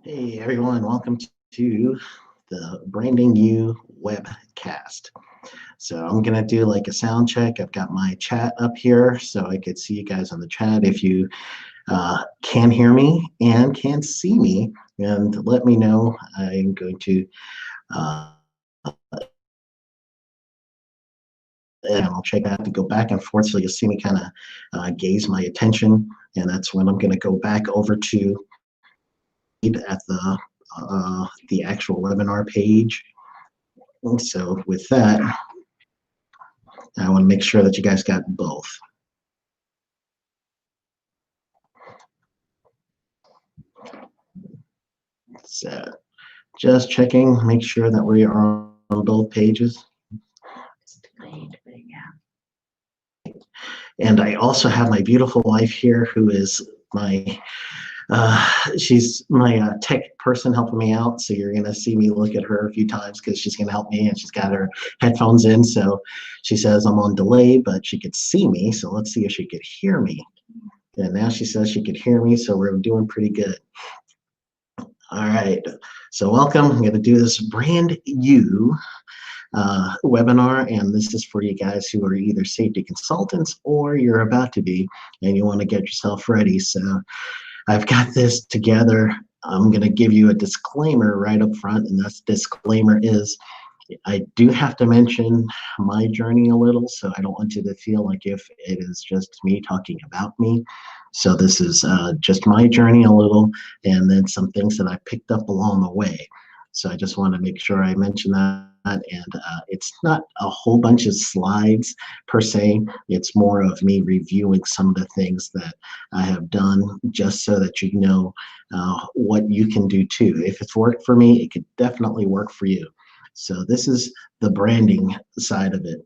Hey everyone, welcome to the Branding You webcast. So I'm gonna do like a sound check. I've got my chat up here so I could see you guys on the chat if you can hear me and can see me, and let me know. I'm going to uh, and I'll check out to go back and forth so you'll see me kind of gaze my attention, and that's when I'm gonna go back over to at the actual webinar page. And so with that, I want to make sure that you guys got both. So just checking, make sure that we are on both pages. And I also have my beautiful wife here who is my she's my tech person helping me out, so you're gonna see me look at her a few times because she's gonna help me, and she's got her headphones in, so she says I'm on delay, but she could see me, so let's see if she could hear me. And now she says she could hear me, so we're doing pretty good. All right, so welcome. I'm going to do this brand new webinar, and this is for you guys who are either safety consultants or you're about to be, and you want to get yourself ready. So I've got this together. I'm going to give you a disclaimer right up front, and that disclaimer is I do have to mention my journey a little, so I don't want you to feel like if it is just me talking about me. So this is just my journey a little, and then some things that I picked up along the way. So I just want to make sure I mention that, and it's not a whole bunch of slides per se. It's more of me reviewing some of the things that I have done, just so that you know what you can do too. If it's worked for me, it could definitely work for you. So this is the branding side of it.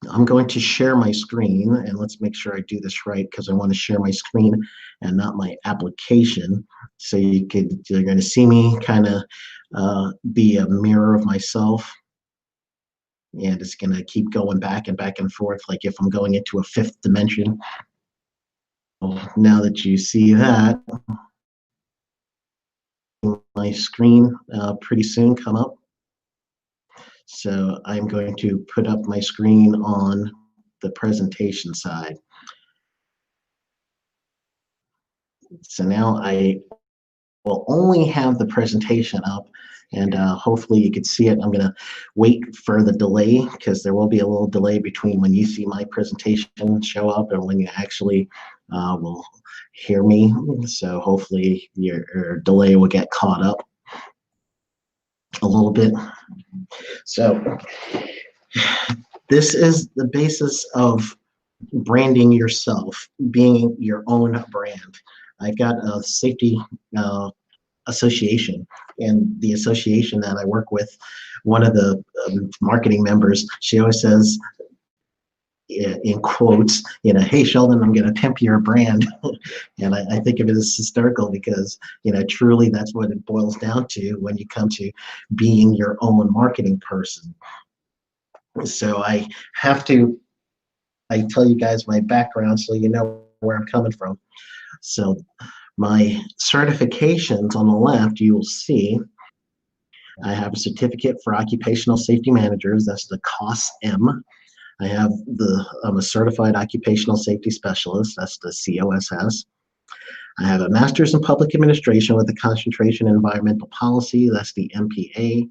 I'm going to share my screen, and let's make sure I do this right because I want to share my screen and not my application. So you're going to see me kind of be a mirror of myself, and it's going to keep going back and forth like if I'm going into a fifth dimension. Now that you see that, my screen pretty soon come up. So I'm going to put up my screen on the presentation side. So now I will only have the presentation up, and hopefully you can see it. I'm going to wait for the delay because there will be a little delay between when you see my presentation show up and when you actually will hear me. So hopefully your delay will get caught up a little bit. So this is the basis of branding yourself, being your own brand. I've got a safety association, and the association that I work with, one of the marketing members, she always says, in quotes, hey Sheldon, I'm going to pimp your brand. And I think of it as hysterical because, truly that's what it boils down to when you come to being your own marketing person. So I tell you guys my background so you know where I'm coming from. So my certifications on the left, you will see I have a certificate for occupational safety managers. That's the COSM. I'm a certified occupational safety specialist. That's the COSS. I have a master's in public administration with a concentration in environmental policy. That's the MPA.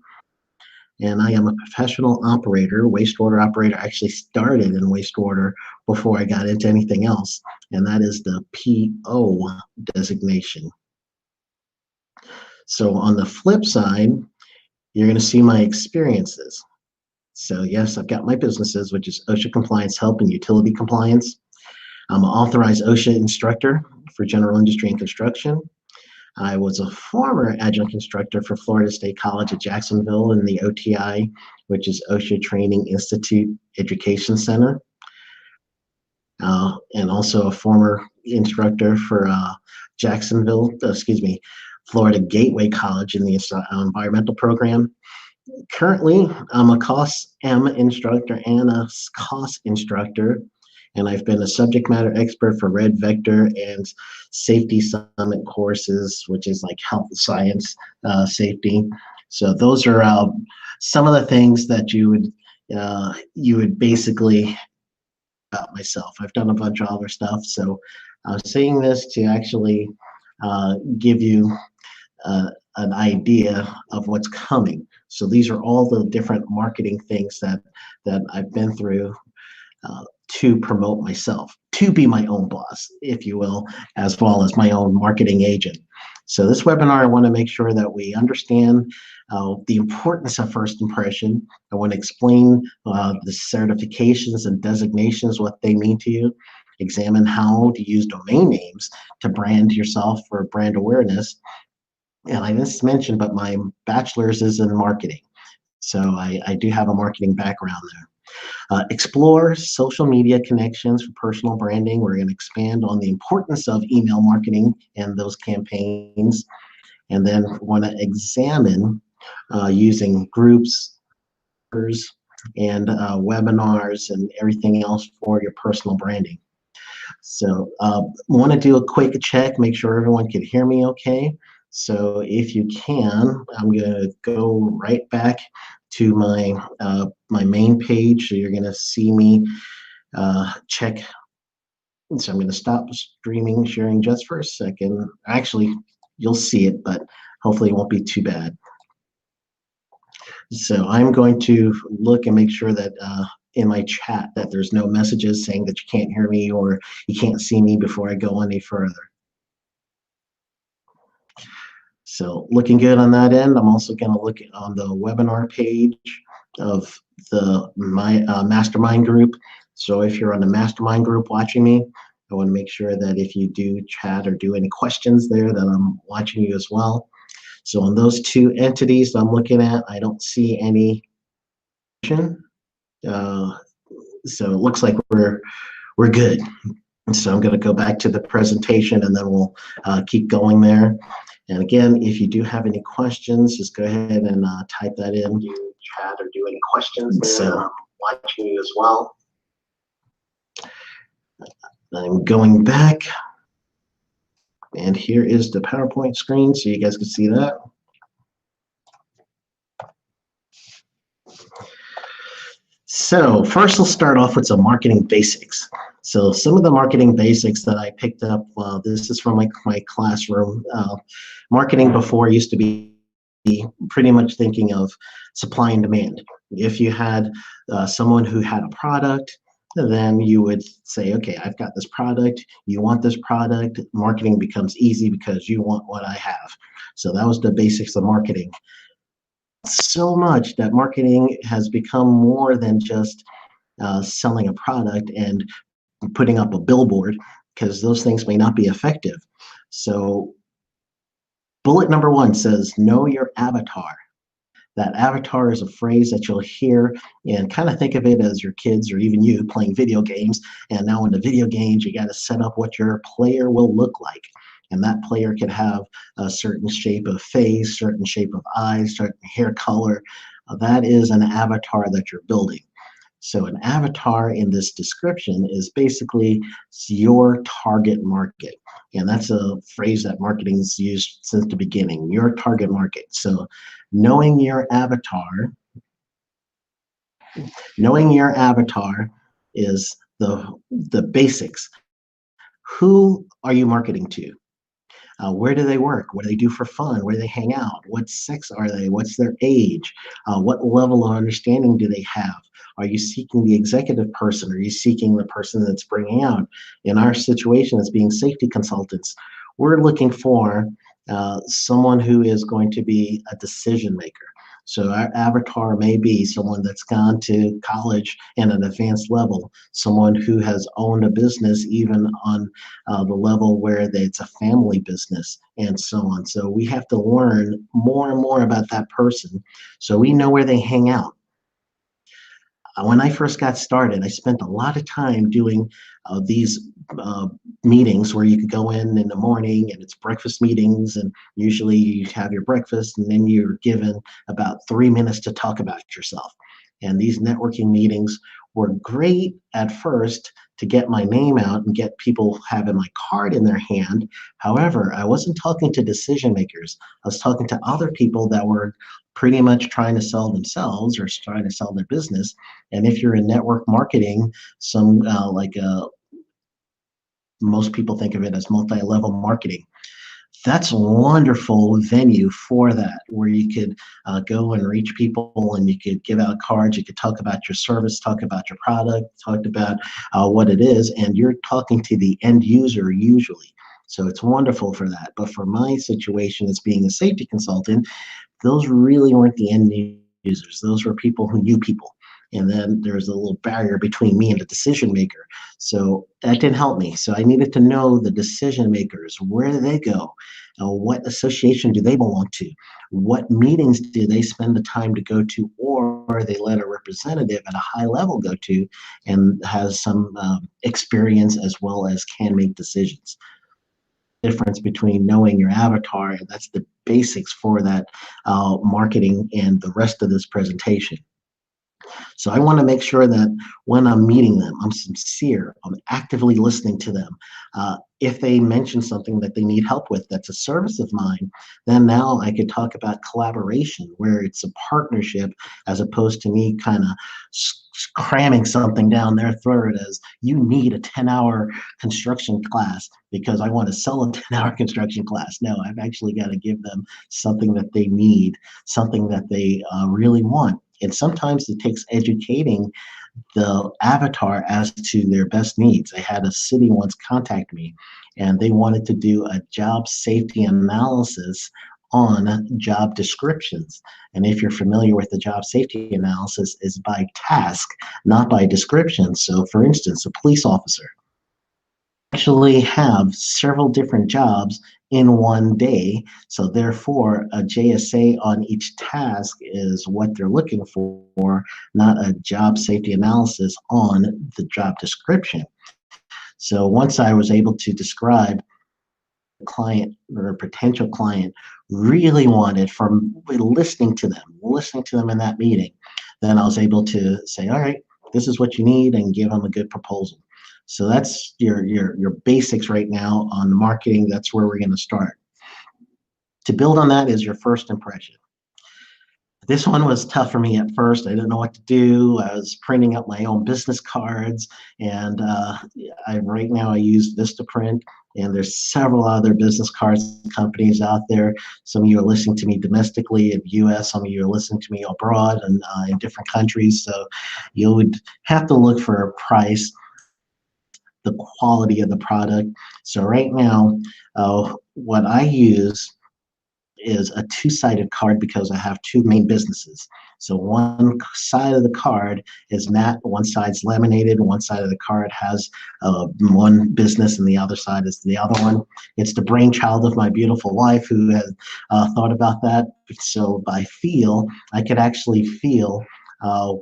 And I am a professional operator, wastewater operator. I actually started in wastewater before I got into anything else, and that is the PO designation. So on the flip side, you're going to see my experiences. So yes, I've got my businesses, which is OSHA Compliance Help and Utility Compliance. I'm an authorized OSHA instructor for general industry and construction. I was a former adjunct instructor for Florida State College at Jacksonville in the OTI, which is OSHA Training Institute Education Center. And also a former instructor for Florida Gateway College in the environmental program. Currently, I'm a COSM instructor and a COS instructor, and I've been a subject matter expert for Red Vector and Safety Summit courses, which is like health science safety. So those are some of the things that you would basically about myself. I've done a bunch of other stuff, so I was saying this to actually give you an idea of what's coming. So these are all the different marketing things that I've been through to promote myself, to be my own boss, if you will, as well as my own marketing agent. So this webinar, I want to make sure that we understand the importance of first impression. I want to explain the certifications and designations, what they mean to you. Examine how to use domain names to brand yourself for brand awareness. And I just mentioned, but my bachelor's is in marketing. So I do have a marketing background there. Explore social media connections for personal branding. We're going to expand on the importance of email marketing and those campaigns. And then want to examine using groups and webinars and everything else for your personal branding. So want to do a quick check, make sure everyone can hear me okay. So if you can, I'm going to go right back to my my main page. So you're going to see me check. So I'm going to stop streaming, sharing just for a second. Actually, you'll see it, but hopefully it won't be too bad. So I'm going to look and make sure that in my chat that there's no messages saying that you can't hear me or you can't see me before I go any further. So looking good on that end. I'm also going to look on the webinar page of my mastermind group. So if you're on the mastermind group watching me, I want to make sure that if you do chat or do any questions there, that I'm watching you as well. So on those two entities I'm looking at, I don't see any. So it looks like we're good. So I'm going to go back to the presentation and then we'll keep going there. And again, if you do have any questions, just go ahead and type that in. You chat or do any questions. So I'm watching you as well. I'm going back. And here is the PowerPoint screen so you guys can see that. So first we'll start off with some marketing basics. So some of the marketing basics that I picked up, this is from my classroom. Marketing before used to be pretty much thinking of supply and demand. If you had someone who had a product, then you would say, okay, I've got this product, you want this product, marketing becomes easy because you want what I have. So that was the basics of marketing. So much that marketing has become more than just selling a product and putting up a billboard, because those things may not be effective. So bullet number 1 says, know your avatar. That avatar is a phrase that you'll hear, and kind of think of it as your kids or even you playing video games. And now in the video games, you got to set up what your player will look like. And that player could have a certain shape of face, certain shape of eyes, certain hair color. That is an avatar that you're building. So an avatar in this description is basically your target market. And that's a phrase that marketing has used since the beginning, your target market. So knowing your avatar is the basics. Who are you marketing to? Where do they work? What do they do for fun? Where do they hang out? What sex are they? What's their age? What level of understanding do they have? Are you seeking the executive person? Are you seeking the person that's bringing out? In our situation as being safety consultants, we're looking for someone who is going to be a decision maker. So our avatar may be someone that's gone to college and an advanced level, someone who has owned a business even on the level where it's a family business and so on. So we have to learn more and more about that person so we know where they hang out. When I first got started, I spent a lot of time doing these meetings where you could go in the morning and it's breakfast meetings, and usually you have your breakfast and then you're given about 3 minutes to talk about yourself. And these networking meetings were great at first to get my name out and get people having my card in their hand. However, I wasn't talking to decision makers. I was talking to other people that were pretty much trying to sell themselves or trying to sell their business. And if you're in network marketing, some most people think of it as multi-level marketing. That's a wonderful venue for that, where you could go and reach people, and you could give out cards. You could talk about your service, talk about your product, talk about what it is, and you're talking to the end user usually. So it's wonderful for that. But for my situation as being a safety consultant, those really weren't the end users. Those were people who knew people. And then there's a little barrier between me and the decision maker. So that didn't help me. So I needed to know the decision makers. Where do they go? What association do they belong to? What meetings do they spend the time to go to, or they let a representative at a high level go to and has some experience as well as can make decisions? Difference between knowing your avatar, and that's the basics for that marketing and the rest of this presentation. So I want to make sure that when I'm meeting them, I'm sincere, I'm actively listening to them. If they mention something that they need help with that's a service of mine, then now I could talk about collaboration, where it's a partnership as opposed to me kind of cramming something down their throat as you need a 10-hour construction class because I want to sell a 10-hour construction class. No, I've actually got to give them something that they need, something that they really want. And sometimes it takes educating the avatar as to their best needs. I had a city once contact me, and they wanted to do a job safety analysis on job descriptions. And if you're familiar with the job safety analysis, is by task, not by description. So for instance, a police officer actually have several different jobs in one day. So therefore, a JSA on each task is what they're looking for, not a job safety analysis on the job description. So once I was able to describe the client or a potential client really wanted from listening to them in that meeting, then I was able to say, all right, this is what you need, and give them a good proposal. So that's your basics right now on the marketing. That's where we're going to start. To build on that is your first impression. This one was tough for me at first. I didn't know what to do. I was printing up my own business cards, and right now I use Vistaprint, and there's several other business cards companies out there. Some of you are listening to me domestically in the U.S. Some of you are listening to me abroad and in different countries. So you would have to look for a price, the quality of the product. So right now, what I use is a two-sided card because I have two main businesses. So one side of the card is matte, one side's laminated, one side of the card has one business and the other side is the other one. It's the brainchild of my beautiful wife who has thought about that. So by feel, I could actually feel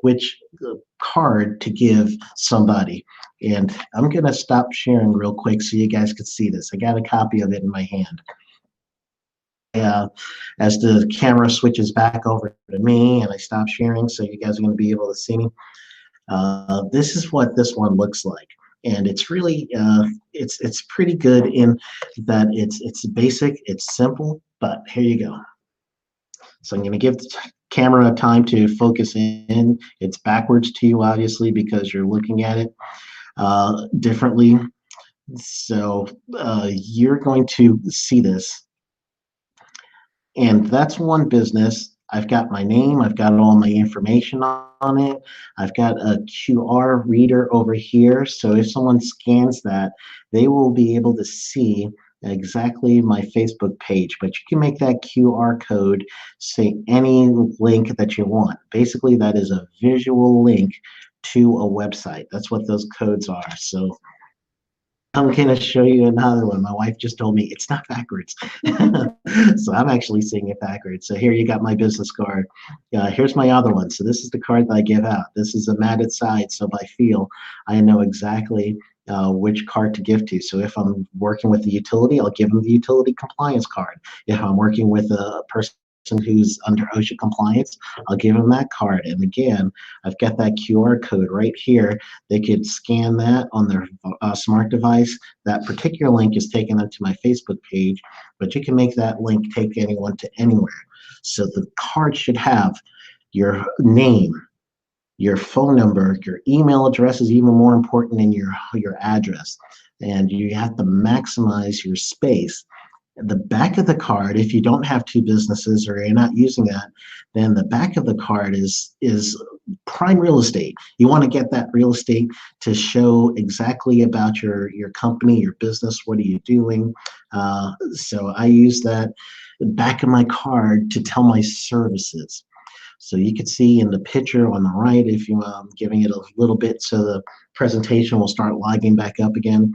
which card to give somebody. And I'm gonna stop sharing real quick so you guys can see this. I got a copy of it in my hand. As the camera switches back over to me and I stop sharing, so you guys are going to be able to see me. This is what this one looks like, and it's really it's pretty good in that it's basic, it's simple, but here you go. So I'm going to give the camera time to focus in. It's backwards to you, obviously, because you're looking at it differently. So you're going to see this. And that's one business. I've got my name, I've got all my information on it. I've got a QR reader over here. So if someone scans that, they will be able to see exactly my Facebook page. But you can make that QR code say any link that you want. Basically, that is a visual link to a website. That's what those codes are. So I'm going to show you another one. My wife just told me it's not backwards. So I'm actually seeing it backwards. So here you got my business card. Here's my other one. So this is the card that I give out. This is a matted side. So by feel, I know exactly which card to give to. So if I'm working with the utility, I'll give them the utility compliance card. If I'm working with a person who's under OSHA compliance, I'll give them that card. And again, I've got that QR code right here. They could scan that on their smart device. That particular link is taken up to my Facebook page, but you can make that link take anyone to anywhere. So the card should have your name, your phone number, your email address is even more important than your address. And you have to maximize your space. The back of the card, if you don't have two businesses or you're not using that, then the back of the card is prime real estate. You want to get that real estate to show exactly about your company, your business, what are you doing. So I use that back of my card to tell my services. So you can see in the picture on the right, if you giving it a little bit so the presentation will start logging back up again.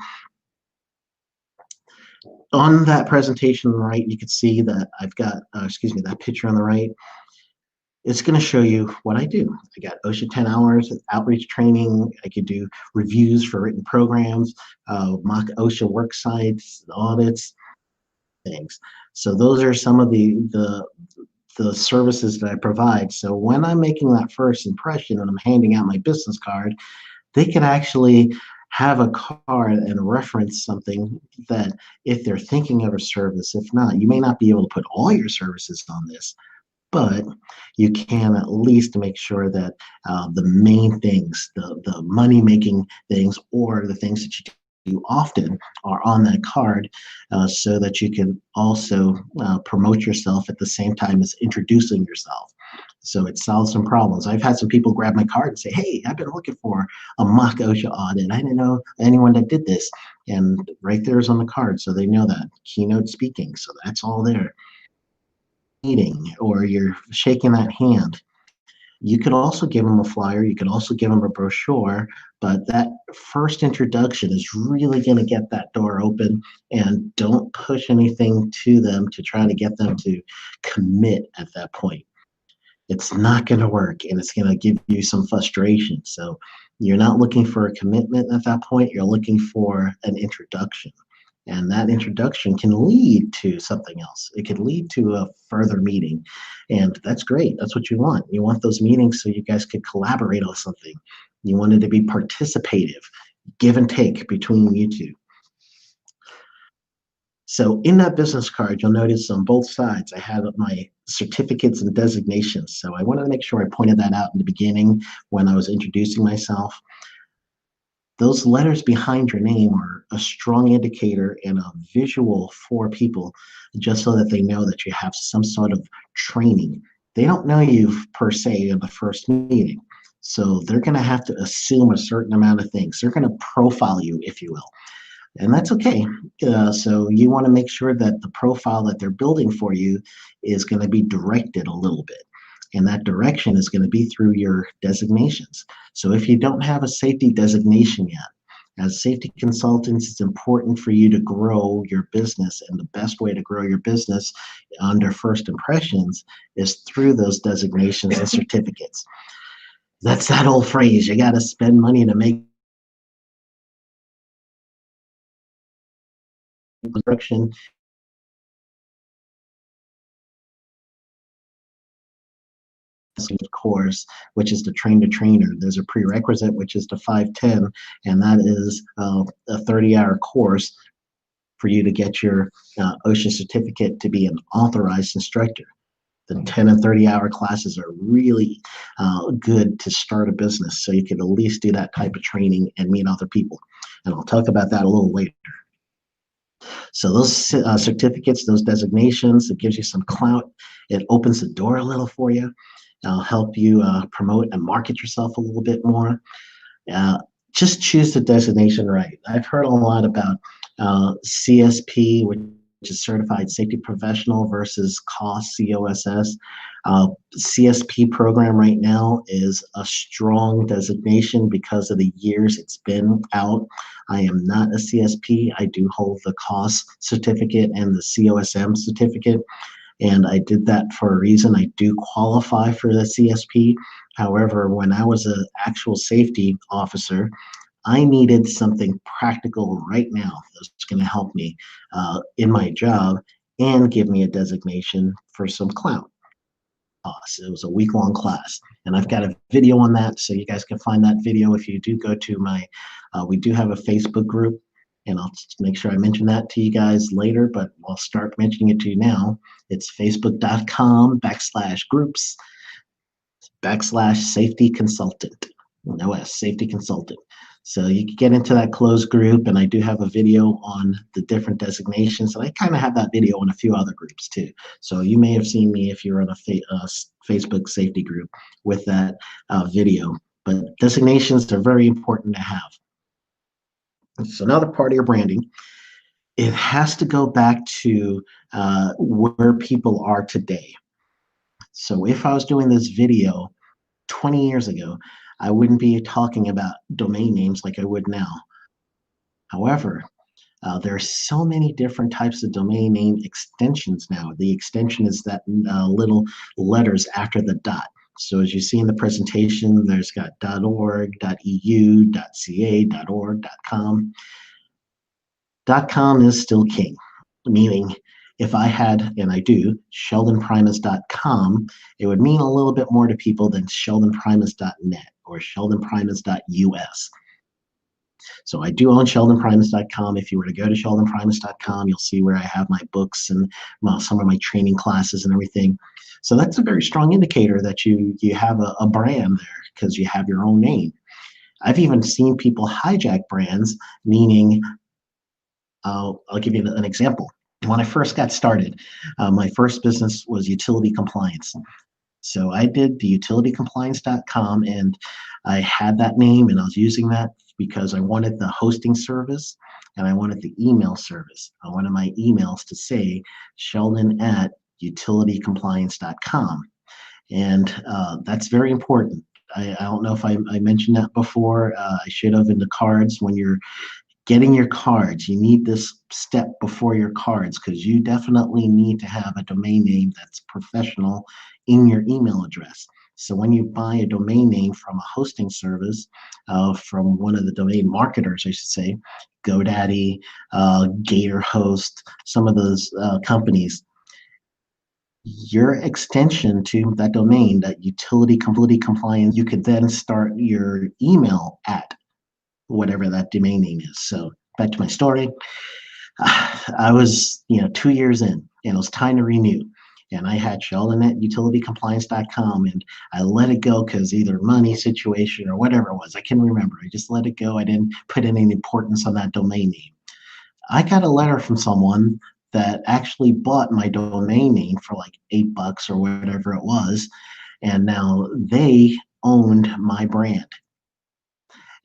On that presentation on the right, you can see that I've got, that picture on the right. It's going to show you what I do. I got OSHA 10 hours outreach training. I could do reviews for written programs, mock OSHA work sites, audits, things. So those are some of the services that I provide. So when I'm making that first impression and I'm handing out my business card, they can actually have a card and reference something that if they're thinking of a service, if not, you may not be able to put all your services on this, but you can at least make sure that the main things, the money-making things or the things that you do often are on that card so that you can also promote yourself at the same time as introducing yourself. So it solves some problems. I've had some people grab my card and say, hey, I've been looking for a mock OSHA audit. I didn't know anyone that did this. And right there is on the card, so they know that. Keynote speaking, so that's all there. Meeting, or you're shaking that hand. You could also give them a flyer, you could also give them a brochure, but that first introduction is really going to get that door open, and don't push anything to them to try to get them to commit at that point. It's not going to work, and it's going to give you some frustration. So you're not looking for a commitment at that point, you're looking for an introduction. And that introduction can lead to something else. It could lead to a further meeting. And that's great. That's what you want. You want those meetings so you guys could collaborate on something. You want it to be participative, give and take between you two. So in that business card, you'll notice on both sides, I have my certificates and designations. So I wanted to make sure I pointed that out in the beginning when I was introducing myself. Those letters behind your name are a strong indicator and a visual for people, just so that they know that you have some sort of training. They don't know you per se in the first meeting. So they're going to have to assume a certain amount of things. They're going to profile you, if you will. And that's okay. So you want to make sure that the profile that they're building for you is going to be directed a little bit. And that direction is going to be through your designations. So if you don't have a safety designation yet, as safety consultants, it's important for you to grow your business. And the best way to grow your business under first impressions is through those designations and certificates. That's that old phrase, you got to spend money to make construction. Course, which is the train the trainer. There's a prerequisite, which is the 510, and that is a 30-hour course for you to get your OSHA certificate to be an authorized instructor. The 10 and 30-hour classes are really good to start a business, so you can at least do that type of training and meet other people. And I'll talk about that a little later. So those certificates, those designations, it gives you some clout. It opens the door a little for you. It'll help you promote and market yourself a little bit more. Just choose the designation right. I've heard a lot about CSP, which is Certified Safety Professional, versus COSS, COSS. CSP program right now is a strong designation because of the years it's been out. I am not a CSP. I do hold the COSS certificate and the COSM certificate. And I did that for a reason. I do qualify for the CSP. However, when I was an actual safety officer, I needed something practical right now that's going to help me in my job and give me a designation for some clout. It was a week-long class, and I've got a video on that, so you guys can find that video if you do go to my, we do have a Facebook group, and I'll just make sure I mention that to you guys later, but I'll start mentioning it to you now. It's facebook.com/groups/safety consultant, no S, safety consultant. So you can get into that closed group, and I do have a video on the different designations, and I kind of have that video on a few other groups too. So you may have seen me if you're on a Facebook safety group with that video. But designations are very important to have. So another part of your branding, it has to go back to where people are today. So if I was doing this video 20 years ago, I wouldn't be talking about domain names like I would now. However, there are so many different types of domain name extensions now. The extension is that little letters after the dot. So as you see in the presentation, there's got .org, .eu, .ca, .org, .com. .com is still king, meaning if I had, and I do, sheldonprimus.com, it would mean a little bit more to people than sheldonprimus.net or sheldonprimus.us. So I do own sheldonprimus.com. If you were to go to sheldonprimus.com, you'll see where I have my books and some of my training classes and everything. So that's a very strong indicator that you have a brand there because you have your own name. I've even seen people hijack brands, meaning, I'll give you an example. When I first got started, my first business was utility compliance. So I did the utilitycompliance.com, and I had that name, and I was using that because I wanted the hosting service and I wanted the email service. I wanted my emails to say sheldon@utilitycompliance.com. And that's very important. I don't know if I mentioned that before. I should have in the cards. When you're getting your cards, you need this step before your cards because you definitely need to have a domain name that's professional in your email address. So when you buy a domain name from a hosting service, from one of the domain marketers, I should say, GoDaddy, GatorHost, some of those companies, your extension to that domain, that utility compliance, you could then start your email at whatever that domain name is. So back to my story. I was 2 years in, and it was time to renew. And I had sheldon@utilitycompliance.com, and I let it go because either money situation or whatever it was. I can't remember. I just let it go. I didn't put any importance on that domain name. I got a letter from someone that actually bought my domain name for like $8 or whatever it was. And now they owned my brand.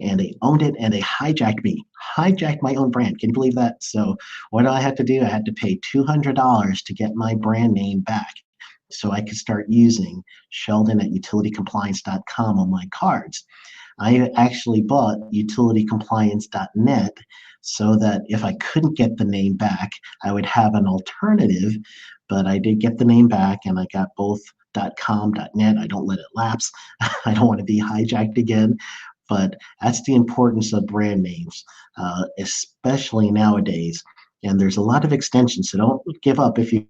And they owned it, and they hijacked my own brand. Can you believe that? So what do I have to do? I had to pay $200 to get my brand name back so I could start using sheldon@utilitycompliance.com on my cards. I actually bought utilitycompliance.net so that if I couldn't get the name back, I would have an alternative, but I did get the name back, and I got both .com, .net. I don't let it lapse. I don't want to be hijacked again. But that's the importance of brand names, especially nowadays. And there's a lot of extensions, so don't give up if your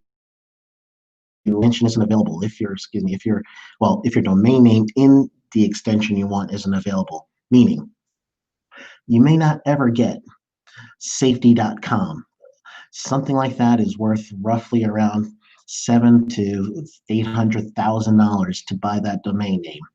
extension isn't available. If your domain name in the extension you want isn't available, meaning you may not ever get safety.com. Something like that is worth roughly around $700,000 to $800,000 to buy that domain name.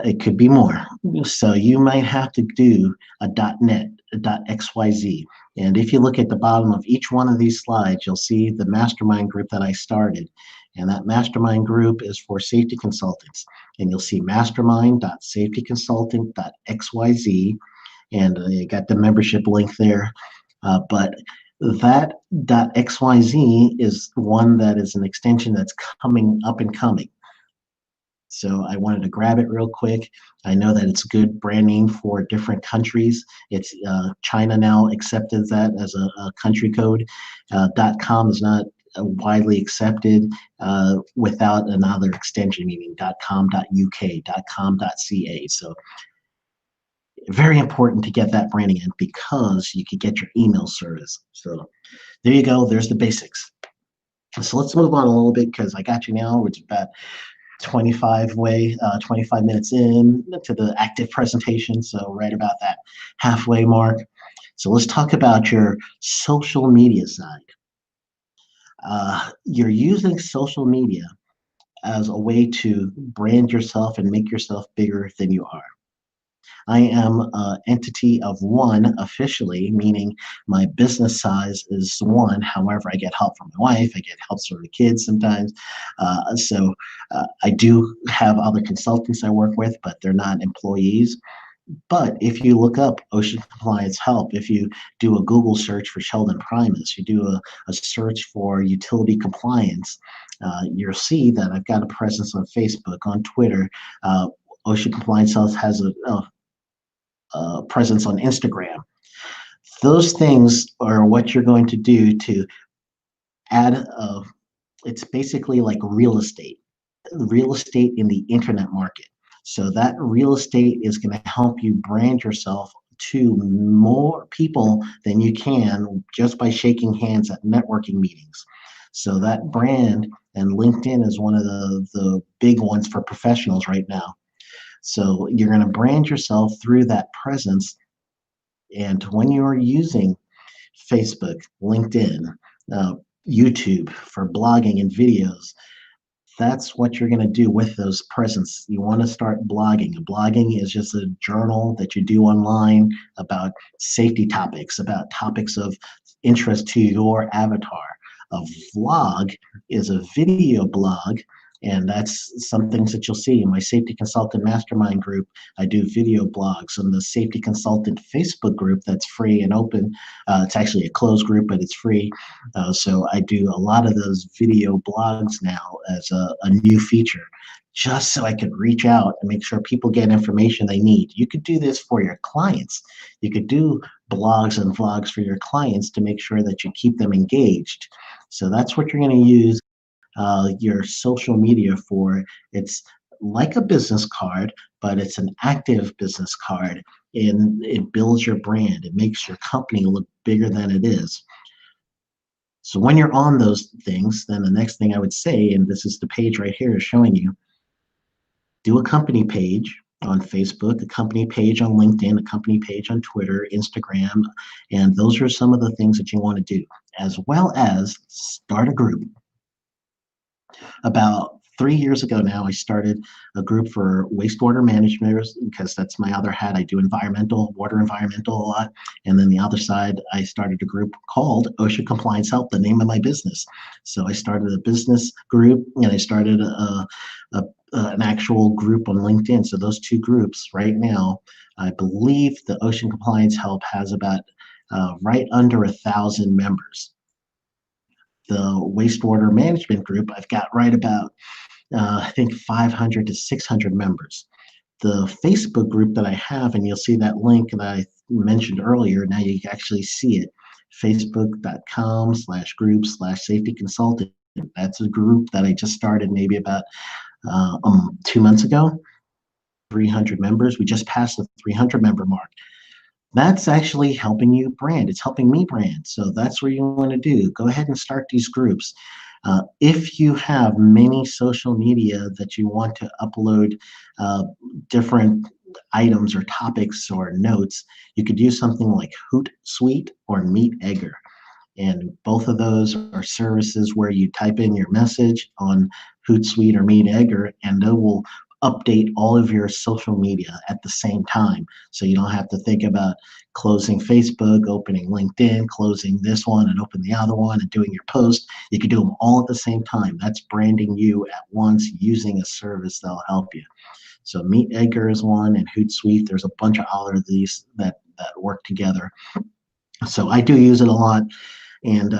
It could be more. So you might have to do a .net, a .xyz. And if you look at the bottom of each one of these slides, you'll see the mastermind group that I started. And that mastermind group is for safety consultants. And you'll see mastermind.safetyconsultant.xyz. And you got the membership link there. But that .xyz is one that is an extension that's coming up and coming. So I wanted to grab it real quick. I know that it's good brand name for different countries. It's China now accepted that as a country code. .com is not widely accepted without another extension, meaning .com.uk, .com.ca. So very important to get that branding in because you could get your email service. So there you go. There's the basics. So let's move on a little bit because I got you now, which is about 25 minutes in to the active presentation, so right about that halfway mark. So let's talk about your social media side. You're using social media as a way to brand yourself and make yourself bigger than you are. I am an entity of one officially, meaning my business size is one. However, I get help from my wife. I get help from the kids sometimes. I do have other consultants I work with, but they're not employees. But if you look up ocean compliance help, if you do a Google search for Sheldon Primus, you do a search for utility compliance, you'll see that I've got a presence on Facebook, on Twitter. Ocean Compliance Health has a presence on Instagram. Those things are what you're going to do to add it's basically like real estate in the internet market. So that real estate is going to help you brand yourself to more people than you can just by shaking hands at networking meetings. So that brand, and LinkedIn is one of the big ones for professionals right now. So you're going to brand yourself through that presence. And when you're using Facebook, LinkedIn, uh, YouTube for blogging and videos, that's what you're going to do with those presents. You want to start blogging. Blogging is just a journal that you do online about safety topics, about topics of interest to your avatar. A vlog is a video blog, and that's some things that you'll see in my safety consultant mastermind group. I do video blogs on the safety consultant Facebook group that's free and open. It's actually a closed group, but it's free. So I do a lot of those video blogs now as a new feature, just so I could reach out and make sure people get information they need. You could do this for your clients. You could do blogs and vlogs for your clients to make sure that you keep them engaged. So that's what you're going to use your social media for. It's like a business card, but it's an active business card, and it builds your brand. It makes your company look bigger than it is. So when you're on those things, then the next thing I would say, and this is the page right here is showing you, do a company page on Facebook, a company page on LinkedIn, a company page on Twitter, Instagram, and those are some of the things that you want to do, as well as start a group. About 3 years ago now, I started a group for wastewater management because that's my other hat. I do water environmental a lot. And then the other side, I started a group called Ocean Compliance Help, the name of my business. So I started a business group, and I started an actual group on LinkedIn. So those two groups right now, I believe the Ocean Compliance Help has about right under 1,000 members. The wastewater management group, I've got right about I think 500 to 600 members. The Facebook group that I have, and you'll see that link that I mentioned earlier, now you can actually see it, facebook.com/group/safety consultant. That's a group that I just started maybe about 2 months ago. 300 members. We just passed the 300 member mark. That's actually helping you brand. It's helping me brand. So that's what you want to do. Go ahead and start these groups. If you have many social media that you want to upload different items or topics or notes, you could use something like Hootsuite or MeetEgger. And both of those are services where you type in your message on Hootsuite or MeetEgger, and they will update all of your social media at the same time. So you don't have to think about closing Facebook, opening LinkedIn, closing this one and open the other one and doing your post. You can do them all at the same time. That's branding you at once using a service that'll help you. So MeetEgger is one, and Hootsuite. There's a bunch of all of these that work together. So I do use it a lot. And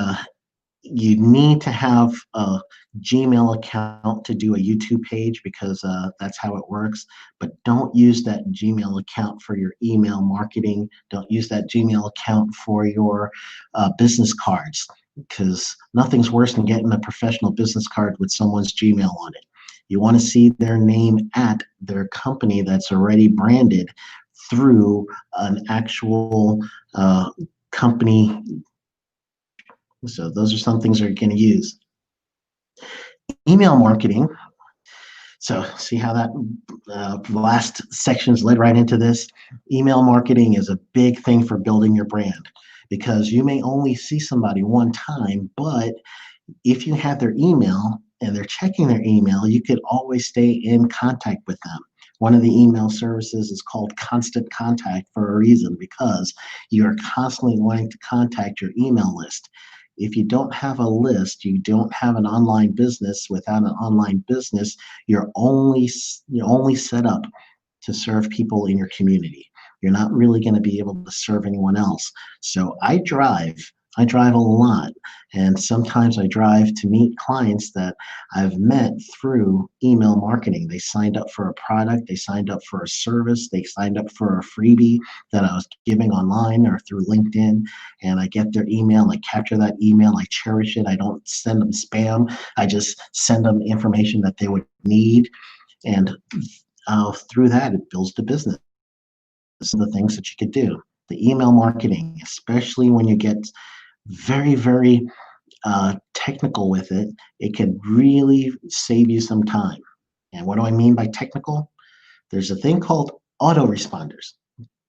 you need to have a Gmail account to do a YouTube page because that's how it works. But don't use that Gmail account for your email marketing. Don't use that Gmail account for your business cards, because nothing's worse than getting a professional business card with someone's Gmail on it. You want to see their name at their company that's already branded through an actual company. So those are some things that you're going to use. Email marketing. So see how that last section's led right into this? Email marketing is a big thing for building your brand because you may only see somebody one time, but if you have their email and they're checking their email, you could always stay in contact with them. One of the email services is called Constant Contact for a reason because you are constantly wanting to contact your email list. If you don't have a list, you don't have an online business. Without an online business, you're only set up to serve people in your community. You're not really going to be able to serve anyone else. So I drive. I drive a lot, and sometimes I drive to meet clients that I've met through email marketing. They signed up for a product, they signed up for a service, they signed up for a freebie that I was giving online or through LinkedIn, and I get their email, I capture that email, I cherish it. I don't send them spam. I just send them information that they would need, and through that, it builds the business. Some of the things that you could do. The email marketing, especially when you get very, very technical with it, it can really save you some time. And what do I mean by technical? There's a thing called autoresponders.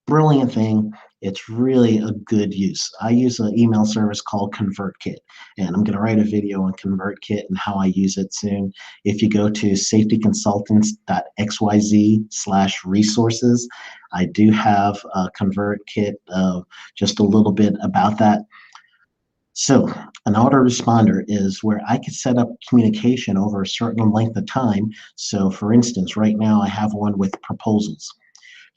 Brilliant thing. It's really a good use. I use an email service called ConvertKit, and I'm going to write a video on ConvertKit and how I use it soon. If you go to safetyconsultants.xyz/resources, I do have a ConvertKit, just a little bit about that. So an autoresponder is where I could set up communication over a certain length of time. So for instance, right now I have one with proposals.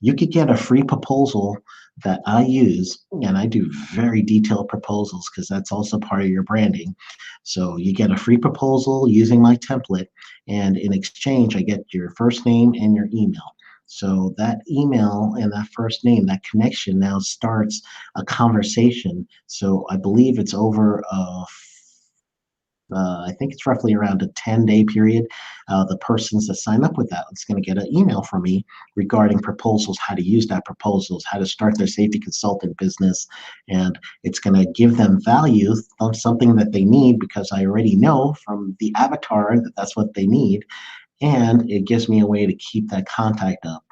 You could get a free proposal that I use, and I do very detailed proposals because that's also part of your branding. So you get a free proposal using my template, and in exchange, I get your first name and your email. So that email and that first name, that connection now starts a conversation. So I believe it's over I think it's roughly around a 10-day period. The persons that sign up with that is going to get an email from me regarding proposals, how to use that proposals, how to start their safety consultant business, and it's going to give them value on something that they need because I already know from the avatar that that's what they need, and it gives me a way to keep that contact up.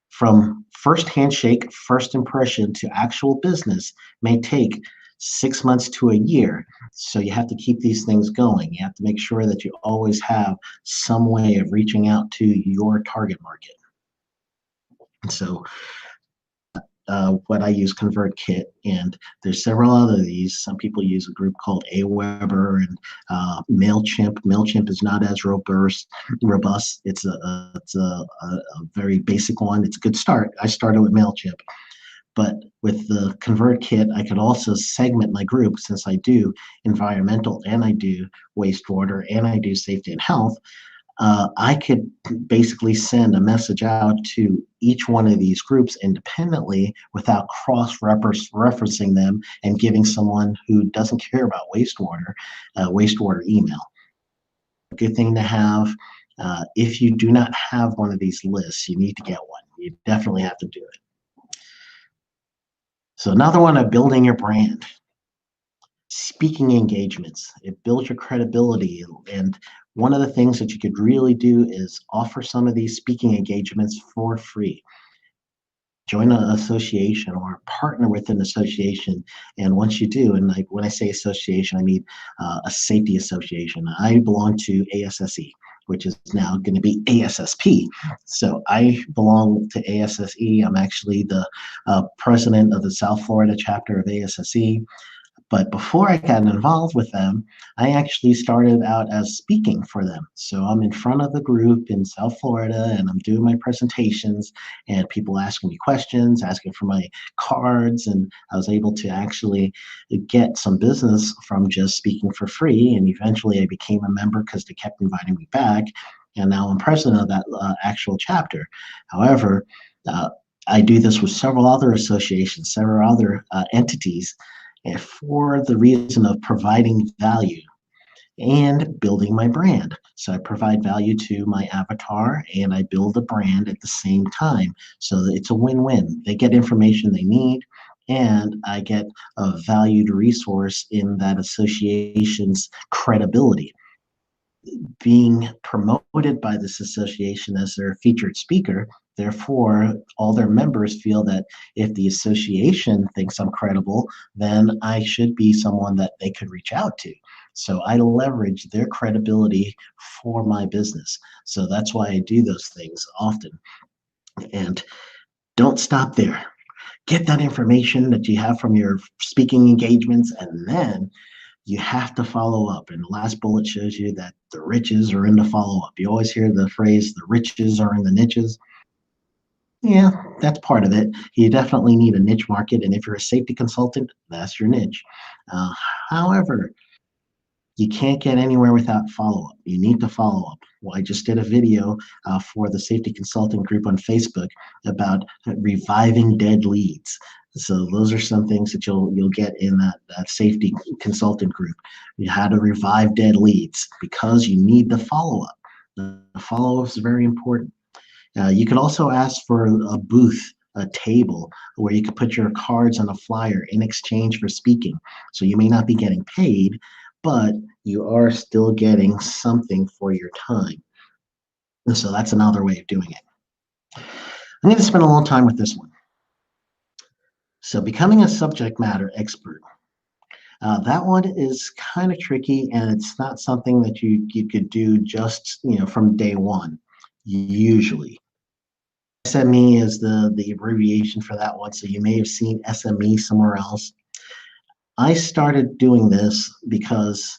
From first handshake, first impression to actual business may take 6 months to a year. So you have to keep these things going. You have to make sure that you always have some way of reaching out to your target market. So what I use ConvertKit, and there's several other of these. Some people use a group called Aweber and Mailchimp. Mailchimp is not as robust. It's a very basic one. It's a good start. I started with Mailchimp. But with the ConvertKit, I could also segment my group since I do environmental and I do wastewater and I do safety and health. I could basically send a message out to each one of these groups independently without cross-referencing them and giving someone who doesn't care about wastewater wastewater email. A good thing to have. If you do not have one of these lists, you need to get one. You definitely have to do it. So another one of building your brand. Speaking engagements. It builds your credibility. And one of the things that you could really do is offer some of these speaking engagements for free. Join an association or partner with an association. And once you do, and like when I say association, I mean a safety association. I belong to ASSE, which is now going to be ASSP. So I belong to ASSE. I'm actually the president of the South Florida chapter of ASSE. But before I got involved with them, I actually started out as speaking for them. So I'm in front of the group in South Florida and I'm doing my presentations and people asking me questions, asking for my cards. And I was able to actually get some business from just speaking for free. And eventually I became a member because they kept inviting me back. And now I'm president of that actual chapter. However, I do this with several other associations, several other entities, and for the reason of providing value and building my brand. So I provide value to my avatar and I build a brand at the same time. So it's a win-win. They get information they need and I get a valued resource in that association's credibility. being promoted by this association as their featured speaker. Therefore, all their members feel that if the association thinks I'm credible, then I should be someone that they could reach out to. So I leverage their credibility for my business. So that's why I do those things often. And don't stop there. Get that information that you have from your speaking engagements, and then you have to follow up. And the last bullet shows you that the riches are in the follow up. You always hear the phrase, the riches are in the niches. Yeah, that's part of it. You definitely need a niche market. And if you're a safety consultant, that's your niche. Uh, However, you can't get anywhere without follow up. You need to follow up. Well, I just did a video for the safety consulting group on Facebook about reviving dead leads. So those are some things that you'll get in that safety consultant group. How to revive dead leads, because you need the follow up. The follow up is very important. You could also ask for a booth, a table where you could put your cards on a flyer in exchange for speaking. So you may not be getting paid, but you are still getting something for your time. And so that's another way of doing it. I'm going to spend a little time with this one. So becoming a subject matter expert. That one is kind of tricky, and it's not something that you could do just from day one, usually. SME is the abbreviation for that one, so you may have seen SME somewhere else. I started doing this because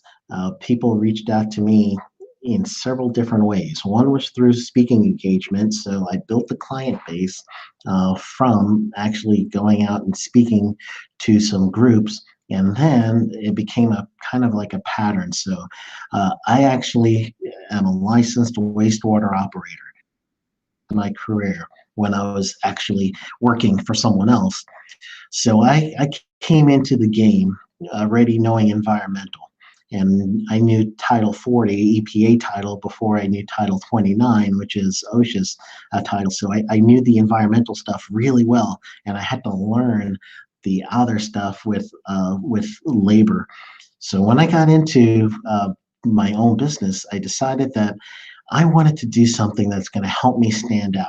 people reached out to me in several different ways. One was through speaking engagements, so I built the client base from actually going out and speaking to some groups, and then it became a kind of like a pattern. So I actually am a licensed wastewater operator in my career when I was actually working for someone else. So I came into the game already knowing environmental. And I knew Title 40, EPA title, before I knew Title 29, which is OSHA's title. So I knew the environmental stuff really well, and I had to learn the other stuff with labor. So when I got into my own business, I decided that I wanted to do something that's going to help me stand out.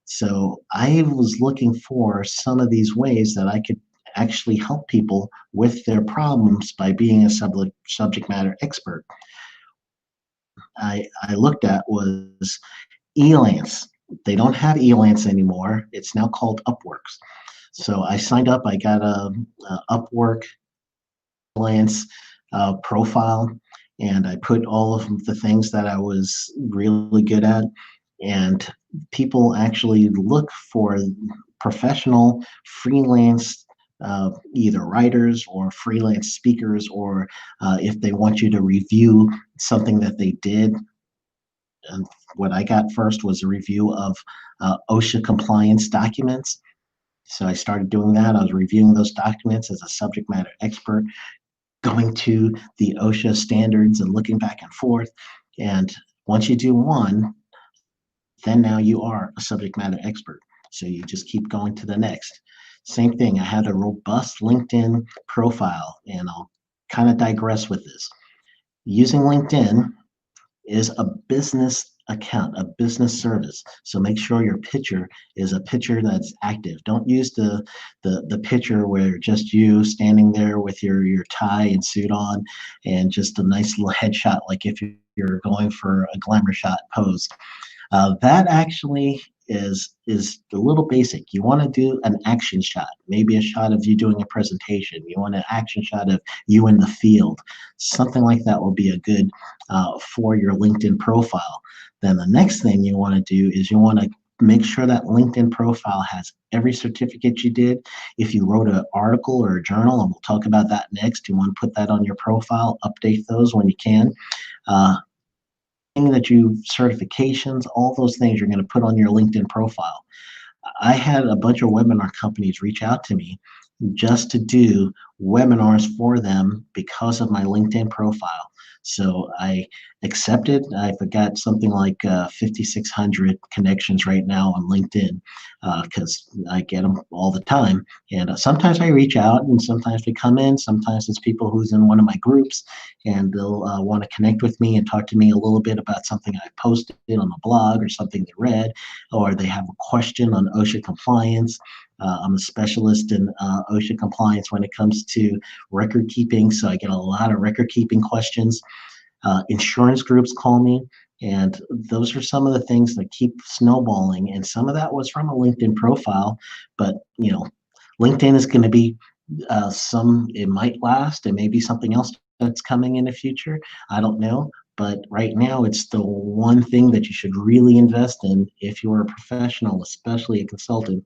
So I was looking for some of these ways that I could actually help people with their problems by being a subject matter expert. I looked at was Elance. They don't have Elance anymore. It's now called Upworks. So I signed up. I got a Upwork Elance profile, and I put all of the things that I was really good at. And people actually look for professional freelance either writers or freelance speakers, or if they want you to review something that they did. And what I got first was a review of OSHA compliance documents. So I started doing that. I was reviewing those documents as a subject matter expert, going to the OSHA standards and looking back and forth. And once you do one, then now you are a subject matter expert. So you just keep going to the next. Same thing, I had a robust LinkedIn profile, and I'll kind of digress with this. Using LinkedIn is a business account, a business service. So make sure your picture is a picture that's active. Don't use the picture where just you standing there with your tie and suit on and just a nice little headshot, like if you're going for a glamour shot pose. That actually is a little basic. You want to do an action shot, maybe a shot of you doing a presentation. You want an action shot of you in the field. Something like that will be a good for your LinkedIn profile. Then the next thing you want to do is you want to make sure that LinkedIn profile has every certificate you did. If you wrote an article or a journal, and we'll talk about that next, you want to put that on your profile, update those when you can. That you certifications, all those things you're going to put on your LinkedIn profile. I had a bunch of webinar companies reach out to me just to do webinars for them because of my LinkedIn profile. So I accepted. I've got something like 5,600 connections right now on LinkedIn because I get them all the time. And sometimes I reach out, and sometimes they come in. Sometimes it's people who's in one of my groups, and they'll want to connect with me and talk to me a little bit about something I posted on the blog or something they read, or they have a question on OSHA compliance. I'm a specialist in OSHA compliance when it comes to record keeping, so I get a lot of record keeping questions. Insurance groups call me, and those are some of the things that keep snowballing. And some of that was from a LinkedIn profile, but LinkedIn is going to be it might last. It may be something else that's coming in the future. I don't know. But right now, it's the one thing that you should really invest in if you're a professional, especially a consultant.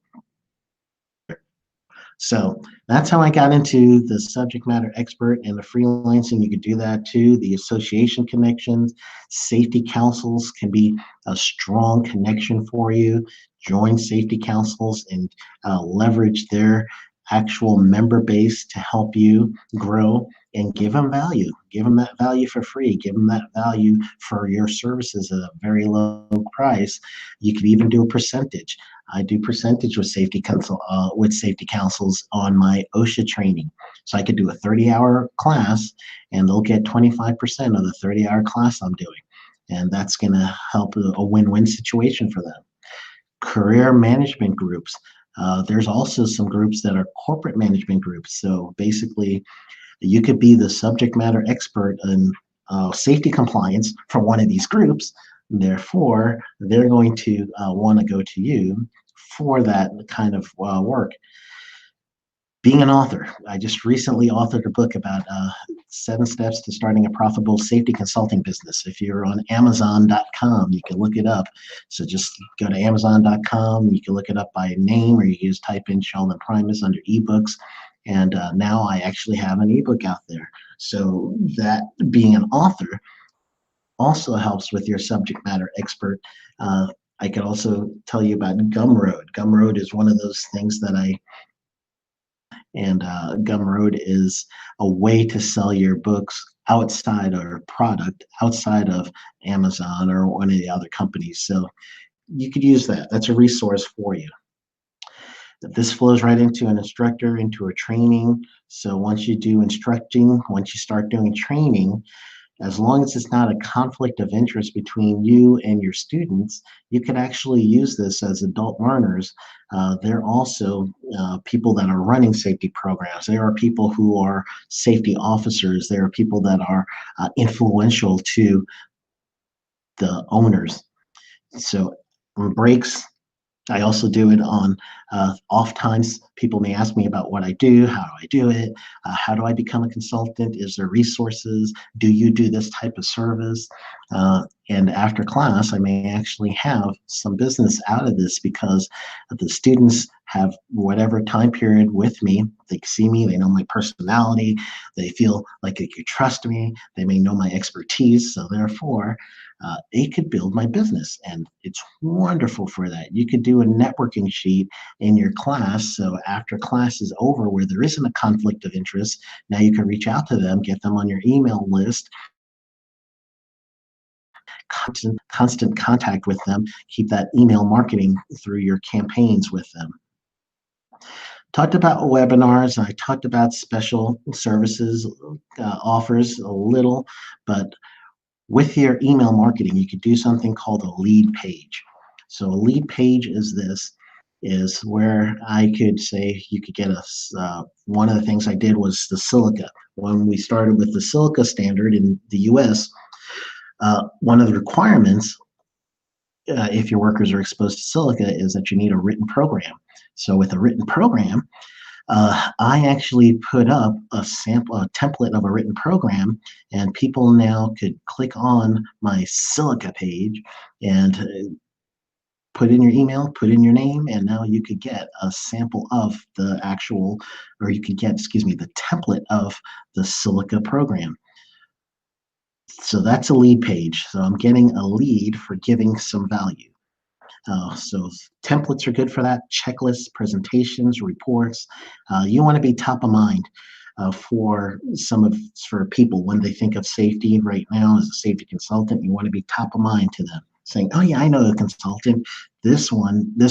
So that's how I got into the subject matter expert and the freelancing. You could do that too. The association connections, safety councils can be a strong connection for you. Join safety councils and leverage their actual member base to help you grow, and give them value. Give them that value for free. Give them that value for your services at a very low price. You could even do a percentage. I do percentage with safety councils on my OSHA training. So I could do a 30-hour class, and they'll get 25% of the 30-hour class I'm doing. And that's going to help a win-win situation for them. Career management groups. There's also some groups that are corporate management groups. So basically, you could be the subject matter expert in safety compliance for one of these groups. Therefore, they're going to want to go to you for that kind of work. Being an author. I just recently authored a book about 7 steps to starting a profitable safety consulting business. If you're on Amazon.com, you can look it up. So just go to Amazon.com. You can look it up by name, or you can just type in Sheldon Primus under ebooks. And now I actually have an ebook out there. So that being an author also helps with your subject matter expert. I could also tell you about Gumroad. Gumroad is one of those things that Gumroad is a way to sell your books outside or product outside of Amazon or one of the other companies. So you could use that. That's a resource for you. This flows right into an instructor, into a training. So once you do instructing, once you start doing training, as long as it's not a conflict of interest between you and your students, you could actually use this as adult learners. There are also people that are running safety programs. There are people who are safety officers. There are people that are influential to the owners. So on breaks, I also do it on off times. People may ask me about what I do, how do I do it, how do I become a consultant, is there resources, do you do this type of service? And after class, I may actually have some business out of this because the students have whatever time period with me. They see me, they know my personality, they feel like they could trust me, they may know my expertise, so therefore, it could build my business, and it's wonderful for that. You could do a networking sheet in your class, so after class is over where there isn't a conflict of interest, now you can reach out to them, get them on your email list, constant contact with them, keep that email marketing through your campaigns with them. Talked about webinars, I talked about special services offers a little, but with your email marketing, you could do something called a lead page. So a lead page is where I could say you could get one of the things I did was the silica. When we started with the silica standard in the US, one of the requirements if your workers are exposed to silica is that you need a written program. So with a written program, I actually put up a template of a written program, and people now could click on my silica page and put in your email, put in your name, and now you could get a sample of the actual, or you could get, the template of the silica program. So that's a lead page. So I'm getting a lead for giving some value. So templates are good for that. Checklists, presentations, reports. You want to be top of mind for people when they think of safety right now as a safety consultant. You want to be top of mind to them, saying, "Oh yeah, I know a consultant. This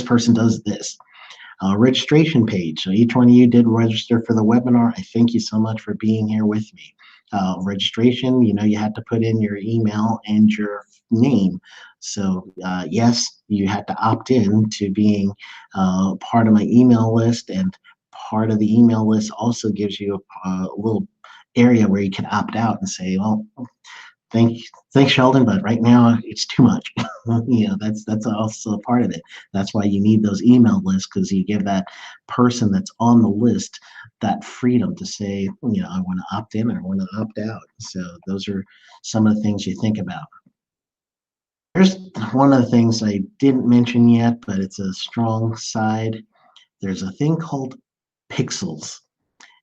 person does this." Registration page. So each one of you did register for the webinar. I thank you so much for being here with me. Registration, you had to put in your email and your name. So yes, you had to opt in to being part of my email list, and part of the email list also gives you a little area where you can opt out and say, well, thank thanks Sheldon, but right now it's too much. That's also a part of it. That's why you need those email lists, because you give that person that's on the list that freedom to say, I want to opt in or I want to opt out. So those are some of the things you think about. Here's one of the things I didn't mention yet, but it's a strong side. There's a thing called pixels.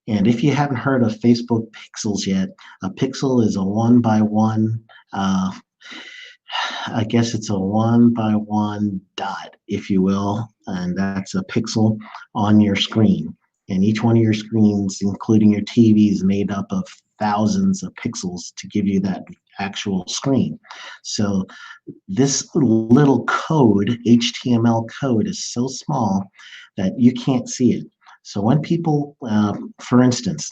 And if you haven't heard of Facebook pixels yet, a pixel is a one by one, I guess it's a one by one dot, if you will, and that's a pixel on your screen. And each one of your screens, including your TV, is made up of thousands of pixels to give you that actual screen. So this little code, HTML code, is so small that you can't see it. So when people, for instance,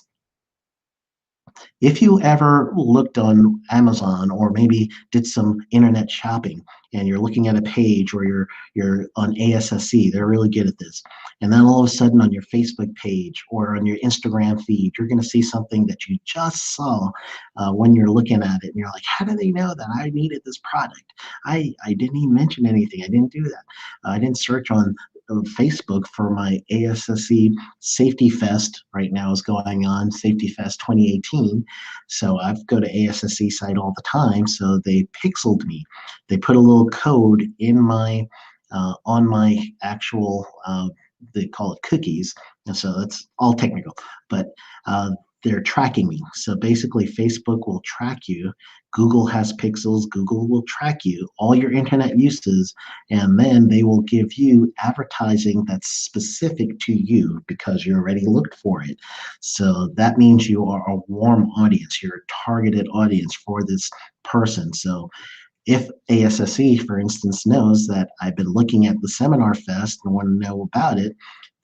if you ever looked on Amazon or maybe did some internet shopping and you're looking at a page, or you're on ASSC, they're really good at this. And then all of a sudden on your Facebook page or on your Instagram feed, you're going to see something that you just saw when you're looking at it. And you're like, how do they know that I needed this product? I didn't even mention anything. I didn't do that. I didn't search on Facebook for my ASSC Safety Fest. Right now is going on, Safety Fest 2018. So I go to ASSC site all the time. So they pixeled me. They put a little code in my on my actual they call it cookies, and so that's all technical, but they're tracking me. So basically Facebook will track you. Google has pixels. Google will track you, all your internet uses, and then they will give you advertising that's specific to you because you already looked for it. So that means you are a warm audience. You're a targeted audience for this person. So if ASSE, for instance, knows that I've been looking at the Seminar Fest and want to know about it,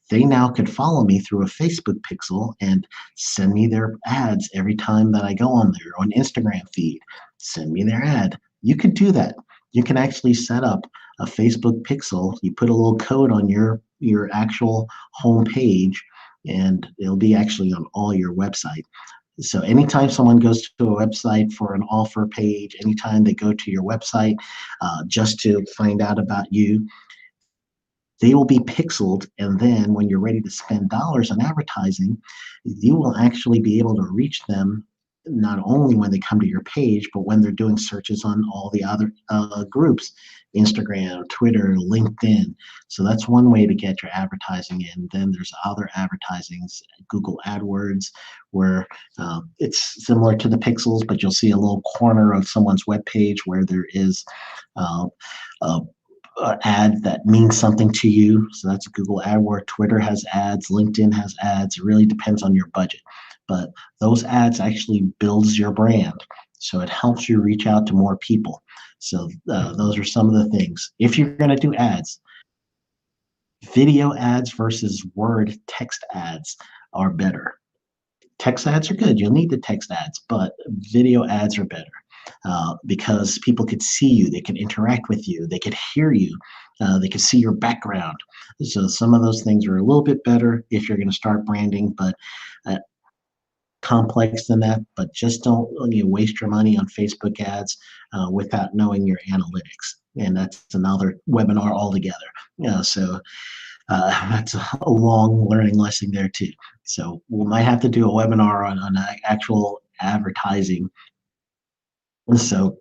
they now could follow me through a Facebook pixel and send me their ads every time that I go on there. On Instagram feed, send me their ad. You could do that. You can actually set up a Facebook pixel. You put a little code on your actual home page, and it'll be actually on all your website. So anytime someone goes to a website for an offer page, anytime they go to your website just to find out about you, they will be pixeled. And then when you're ready to spend dollars on advertising, you will actually be able to reach them not only when they come to your page, but when they're doing searches on all the other groups, Instagram, Twitter, LinkedIn. So that's one way to get your advertising in. Then there's other advertisings, Google AdWords, where it's similar to the pixels, but you'll see a little corner of someone's webpage where there is a ad that means something to you. So that's Google AdWords. Twitter has ads. LinkedIn has ads. It really depends on your budget. But those ads actually builds your brand. So it helps you reach out to more people. So those are some of the things. If you're going to do ads, video ads versus word text ads are better. Text ads are good. You'll need the text ads, but video ads are better because people could see you, they can interact with you, they could hear you, they could see your background. So some of those things are a little bit better if you're going to start branding, but complex than that. But just don't waste your money on Facebook ads without knowing your analytics. And that's another webinar altogether. So that's a long learning lesson there too. So we might have to do a webinar on actual advertising. So